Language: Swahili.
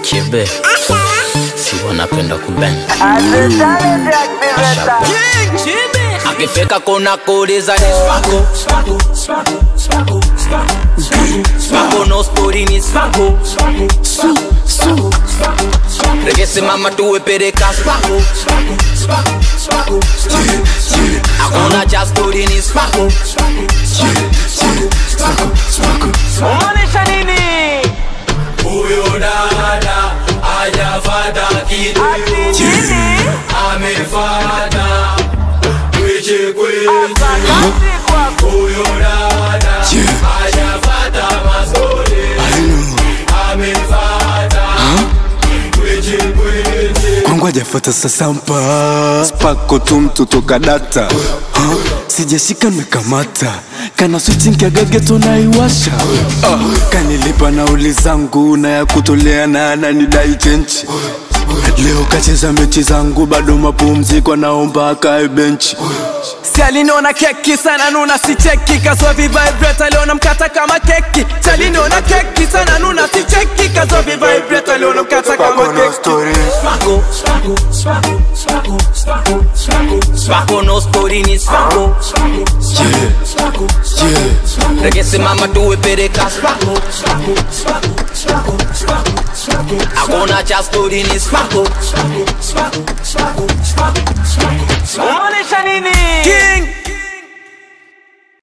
Kibe si wanapenda kubang akifeka kona kuuliza ni Spako no story ni Spako Regese mama tuwe pereka Spako Akona cha story ni Spako Umanisha nini? Uyo dada hajafata kitu amefata kweche Uyo dada hajafata masole amefata kweche kwangu hajafata sasampa Spako tu mtoto kadata sijashika nimekamata kana switching ya gageto na iwasha kanilipa nauli zangu na ya kutolea na ananidai chenchi leo kacheza mechi zangu bado mapumziko naomba akae benchi Si aliniona keki sana nuna si cheki Kazo vibrate aliona mkata kama keki Si aliniona keki sana nuna si cheki Kazo vibrate aliona mkata kama keki Spako no story ni Spako Regese mama tuwe pereka Spako Akona cha story ni Spako Umanisha nini? King